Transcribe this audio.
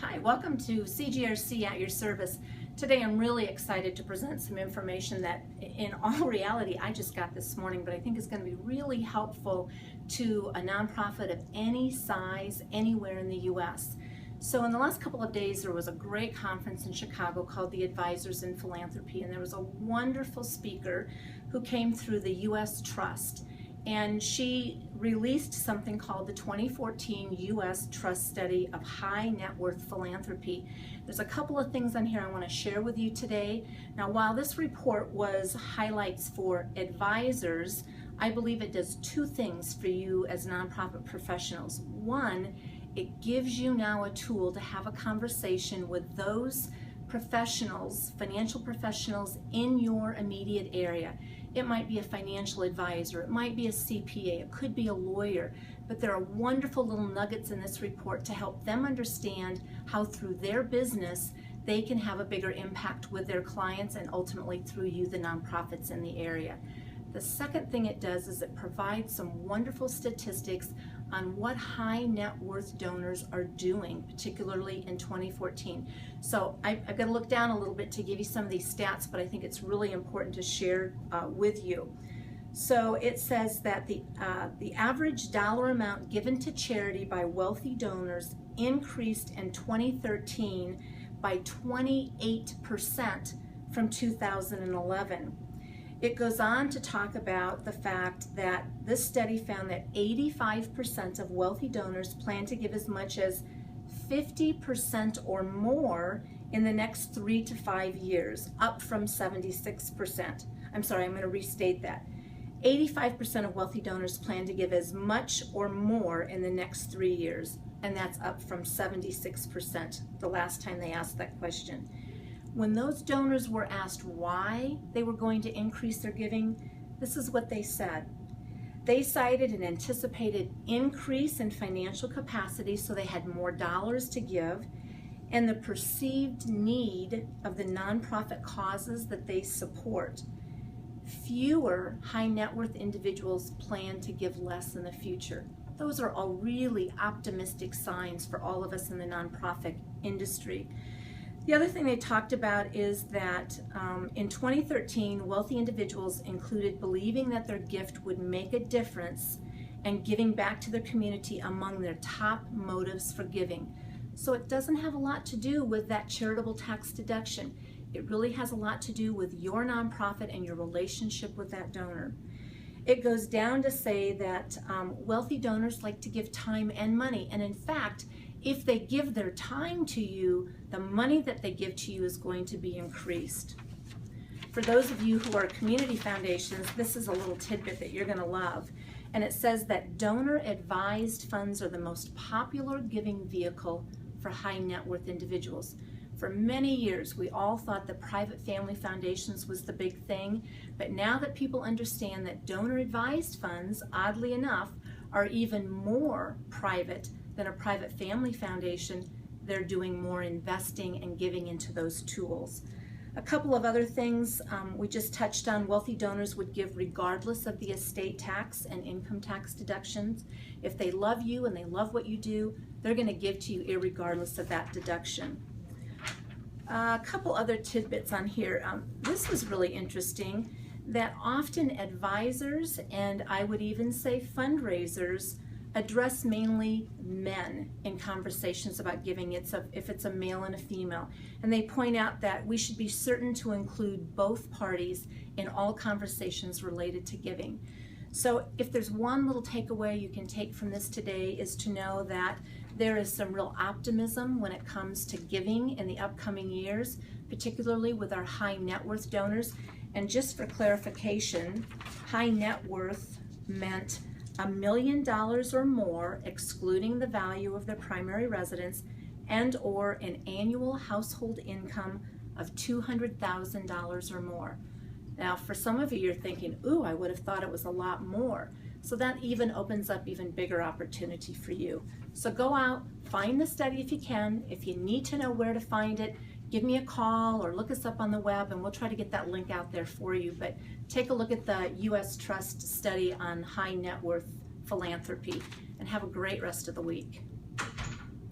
Hi, welcome to CGRC at your service. Today I'm really excited to present some information that in all reality I just got this morning, but I think is going to be really helpful to a nonprofit of any size anywhere in the U.S. So in the last couple of days there was a great conference in Chicago called the Advisors in Philanthropy, and there was a wonderful speaker who came through the U.S. Trust. And she released something called the 2014 U.S. Trust Study of High Net Worth Philanthropy. There's a couple of things on here I want to share with you today. Now, while this report was highlights for advisors, I believe it does two things for you as nonprofit professionals. One, it gives you now a tool to have a conversation with those professionals, financial professionals in your immediate area. It might be a financial advisor, it might be a CPA, it could be a lawyer, but there are wonderful little nuggets in this report to help them understand how through their business they can have a bigger impact with their clients and ultimately through you, the nonprofits in the area. The second thing it does is it provides some wonderful statistics on what high net worth donors are doing, particularly in 2014. So I've got to look down a little bit to give you some of these stats, but I think it's really important to share with you. So it says that the average dollar amount given to charity by wealthy donors increased in 2013 by 28% from 2011. It goes on to talk about the fact that this study found that 85% of wealthy donors plan to give as much as 50% or more in the next 3 to 5 years, up from 76%. I'm sorry, I'm going to restate that. 85% of wealthy donors plan to give as much or more in the next 3 years, and that's up from 76% the last time they asked that question. When those donors were asked why they were going to increase their giving, this is what they said. They cited an anticipated increase in financial capacity, so they had more dollars to give, and the perceived need of the nonprofit causes that they support. Fewer high net worth individuals plan to give less in the future. Those are all really optimistic signs for all of us in the nonprofit industry. The other thing they talked about is that in 2013, wealthy individuals included believing that their gift would make a difference and giving back to their community among their top motives for giving. So it doesn't have a lot to do with that charitable tax deduction. It really has a lot to do with your nonprofit and your relationship with that donor. It goes down to say that wealthy donors like to give time and money, and in fact, if they give their time to you, the money that they give to you is going to be increased. For those of you who are community foundations, this is a little tidbit that you're going to love. And it says that donor-advised funds are the most popular giving vehicle for high net worth individuals. For many years, we all thought that private family foundations was the big thing, but now that people understand that donor-advised funds, oddly enough, are even more private than a private family foundation, they're doing more investing and giving into those tools. A couple of other things we just touched on. Wealthy donors would give regardless of the estate tax and income tax deductions. If they love you and they love what you do, they're going to give to you irregardless of that deduction. A couple other tidbits on here. This was really interesting, that often advisors, and I would even say fundraisers, address mainly men in conversations about giving, if it's a male and a female. And they point out that we should be certain to include both parties in all conversations related to giving. So if there's one little takeaway you can take from this today, is to know that there is some real optimism when it comes to giving in the upcoming years, particularly with our high net worth donors. And just for clarification, high net worth meant $1 million or more, excluding the value of their primary residence, and or an annual household income of $200,000 or more. Now, for some of you, you're thinking, ooh, I would have thought it was a lot more. So that even opens up even bigger opportunity for you. So go out, find the study if you can. If you need to know where to find it, give me a call or look us up on the web and we'll try to get that link out there for you. But take a look at the U.S. Trust study on high net worth philanthropy and have a great rest of the week.